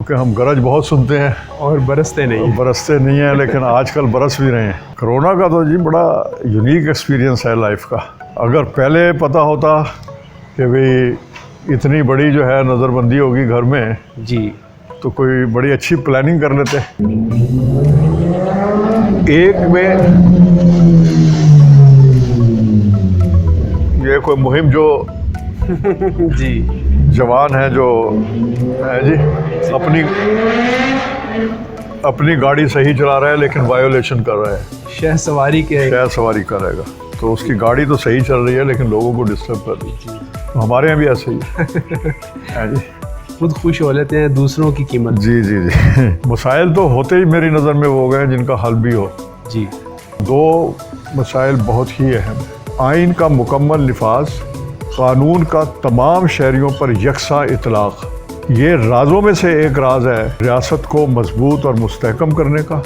کہ ہم گرج بہت سنتے ہیں اور برستے نہیں ہیں لیکن آج کل برس بھی رہے ہیں۔ کرونا کا تو جی بڑا یونیک ایکسپیرینس ہے لائف کا۔ اگر پہلے پتہ ہوتا کہ بھئی اتنی بڑی جو ہے نظر بندی ہوگی گھر میں جی تو کوئی بڑی اچھی پلاننگ کر لیتے۔ ایک میں یہ کوئی مہم جو جی جوان ہے جو ہے جی اپنی گاڑی صحیح چلا رہا ہے لیکن وائیولیشن کر رہا ہے، شہر سواری کرے گا تو اس کی گاڑی تو صحیح چل رہی ہے لیکن لوگوں کو ڈسٹرب کر رہی ہے۔ تو ہمارے یہاں بھی ایسے ہی ہے جی، خود خوش ہو لیتے ہیں دوسروں کی قیمت۔ جی جی جی مسائل تو ہوتے ہی میری نظر میں وہ گئے جن کا حل بھی ہو۔ جی دو مسائل بہت ہی اہم ہیں: آئین کا مکمل نفاذ، قانون کا تمام شہریوں پر یکساں اطلاق۔ یہ رازوں میں سے ایک راز ہے ریاست کو مضبوط اور مستحکم کرنے کا،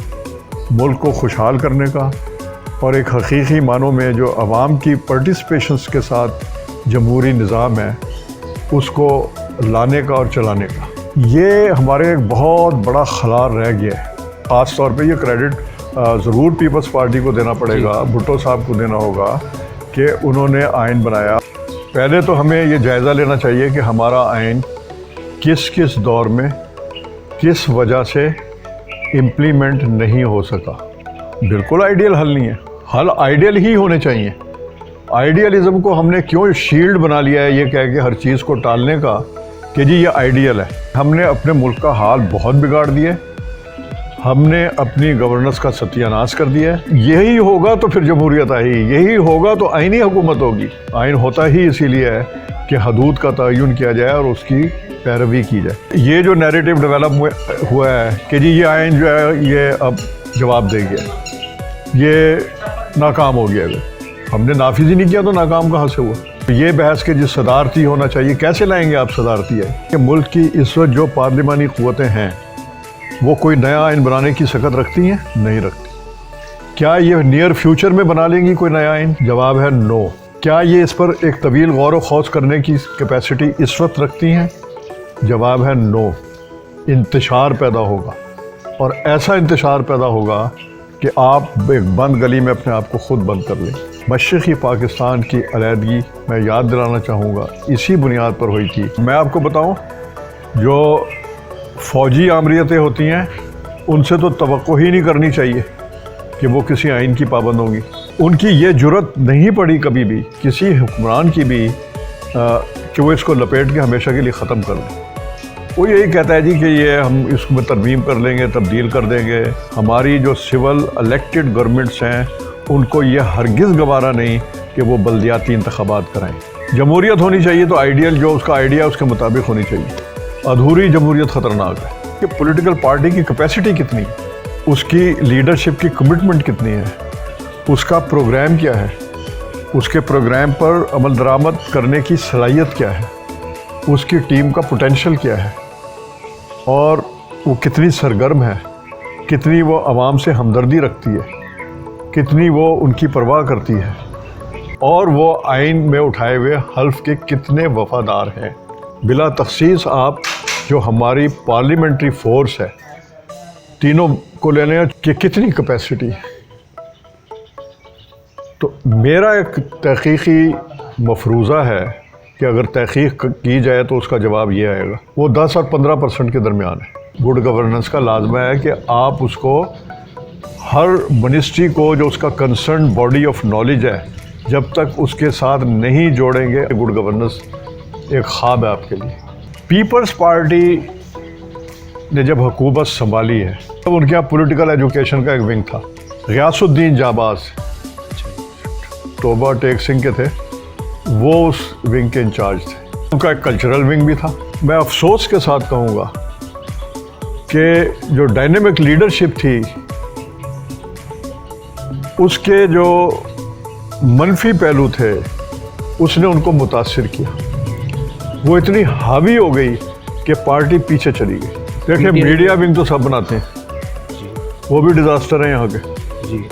ملک کو خوشحال کرنے کا، اور ایک حقیقی معنوں میں جو عوام کی پارٹیسپیشنز کے ساتھ جمہوری نظام ہے اس کو لانے کا اور چلانے کا۔ یہ ہمارے ایک بہت بڑا خلا رہ گیا ہے۔ خاص طور پہ یہ کریڈٹ ضرور پیپلز پارٹی کو دینا پڑے گا، بھٹو صاحب کو دینا ہوگا کہ انہوں نے آئین بنایا۔ پہلے تو ہمیں یہ جائزہ لینا چاہیے کہ ہمارا آئین کس کس دور میں کس وجہ سے امپلیمنٹ نہیں ہو سکا۔ بالکل آئیڈیل حل نہیں ہے، حل آئیڈیل ہی ہونے چاہیے۔ آئیڈیلزم کو ہم نے کیوں شیلڈ بنا لیا ہے یہ کہہ کے ہر چیز کو ٹالنے کا کہ جی یہ آئیڈیل ہے۔ ہم نے اپنے ملک کا حال بہت بگاڑ دیا ہے، ہم نے اپنی گورننس کا ستیہ ناش کر دیا ہے۔ یہی ہوگا تو پھر جمہوریت آئی، یہی ہوگا تو آئینی حکومت ہوگی۔ آئین ہوتا ہی اسی لیے ہے کہ حدود کا تعین کیا جائے اور اس کی پیروی کی جائے۔ یہ جو نیریٹو ڈیولپ ہوا ہے کہ جی یہ آئین جو ہے یہ اب جواب دے گیا، یہ ناکام ہو گیا، ہم نے نافذ ہی نہیں کیا تو ناکام کہاں سے ہوا؟ یہ بحث کہ جس صدارتی ہونا چاہیے، کیسے لائیں گے آپ صدارتی ہے کہ ملک کی اس وقت جو پارلیمانی قوتیں ہیں وہ کوئی نیا آئین بنانے کی سکت رکھتی ہیں؟ نہیں رکھتی۔ کیا یہ نیئر فیوچر میں بنا لیں گی کوئی نیا آئین؟ جواب ہے نو۔ کیا یہ اس پر ایک طویل غور و خوض کرنے کی کیپیسٹی اس وقت رکھتی ہیں؟ جواب ہے نو۔ انتشار پیدا ہوگا، اور ایسا انتشار پیدا ہوگا کہ آپ ایک بند گلی میں اپنے آپ کو خود بند کر لیں۔ مشرقی پاکستان کی علیحدگی میں یاد دلانا چاہوں گا اسی بنیاد پر ہوئی تھی۔ میں آپ کو بتاؤں، جو فوجی آمریتیں ہوتی ہیں ان سے تو توقع ہی نہیں کرنی چاہیے کہ وہ کسی آئین کی پابند ہوں گی۔ ان کی یہ جرت نہیں پڑی کبھی بھی کسی حکمران کی بھی کہ وہ اس کو لپیٹ کے ہمیشہ کے لیے ختم کر دیں۔ وہ یہی کہتا ہے جی کہ یہ ہم اس میں ترمیم کر لیں گے، تبدیل کر دیں گے۔ ہماری جو سول الیکٹڈ گورنمنٹس ہیں ان کو یہ ہرگز گوارا نہیں کہ وہ بلدیاتی انتخابات کرائیں۔ جمہوریت ہونی چاہیے تو آئیڈیل جو اس کا آئیڈیا اس کے مطابق ہونی چاہیے۔ ادھوری جمہوریت خطرناک ہے کہ پولیٹیکل پارٹی کی کیپیسٹی کتنی ہے، اس کی لیڈرشپ کی کمٹمنٹ کتنی ہے، اس کا پروگرام کیا ہے، اس کے پروگرام پر عمل درآمد کرنے کی صلاحیت کیا ہے، اس کی ٹیم کا پوٹینشل کیا ہے، اور وہ کتنی سرگرم ہے، کتنی وہ عوام سے ہمدردی رکھتی ہے، کتنی وہ ان کی پرواہ کرتی ہے، اور وہ آئین میں اٹھائے ہوئے حلف کے کتنے وفادار ہیں۔ بلا تخصیص آپ جو ہماری پارلیمنٹری فورس ہے تینوں کو لے لیں کہ کتنی کیپیسٹی ہے۔ تو میرا ایک تحقیقی مفروضہ ہے کہ اگر تحقیق کی جائے تو اس کا جواب یہ آئے گا، وہ 10 اور 15% کے درمیان ہے۔ گڈ گورننس کا لازمہ ہے کہ آپ اس کو ہر منسٹری کو جو اس کا کنسرن باڈی آف نالج ہے جب تک اس کے ساتھ نہیں جوڑیں گے، گڈ گورننس ایک خواب ہے آپ کے لیے۔ پیپلز پارٹی نے جب حکومت سنبھالی ہے تب ان کے یہاں پولیٹیکل ایجوکیشن کا ایک ونگ تھا، غیاث الدین جاباز توبہ ٹیک سنگھ کے تھے، وہ اس ونگ کے انچارج تھے۔ ان کا ایک کلچرل ونگ بھی تھا۔ میں افسوس کے ساتھ کہوں گا کہ جو ڈائنامک لیڈرشپ تھی اس کے جو منفی پہلو تھے اس نے ان کو متاثر کیا۔ وہ اتنی حاوی ہو گئی کہ پارٹی پیچھے چلی گئی۔ دیکھیں میڈیا ونگ تو سب بناتے ہیں، وہ بھی ڈیزاسٹر ہیں یہاں کے۔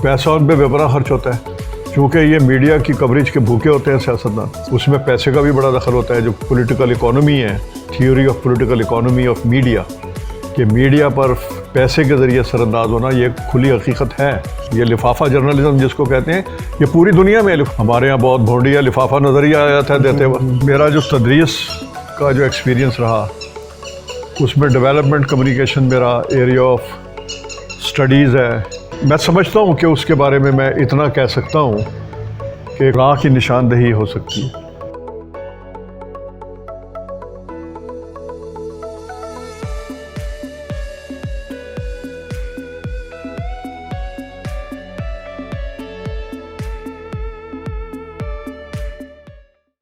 پیسہ ان پہ بے پناہ خرچ ہوتا ہے، چونکہ یہ میڈیا کی کوریج کے بھوکے ہوتے ہیں سیاستدان، اس میں پیسے کا بھی بڑا دخل ہوتا ہے۔ جو پولیٹیکل اکانومی ہے، theory of political economy of media, کہ میڈیا پر پیسے کے ذریعے سر انداز ہونا یہ کھلی حقیقت ہے. یہ لفافہ جرنلزم جس کو کہتے ہیں یہ پوری دنیا میں ہمارے یہاں بہت بھونڈیا لفافہ نظریہ آیا تھا دیتے وقت. میرا جو تدریس کا جو ایکسپیرینس رہا اس میں ڈیولپمنٹ کمیونیکیشن میرا ایریا آف اسٹڈیز ہے. میں سمجھتا ہوں کہ اس کے بارے میں اتنا کہہ سکتا ہوں کہ راہ کی نشاندہی ہو سکتی ہے.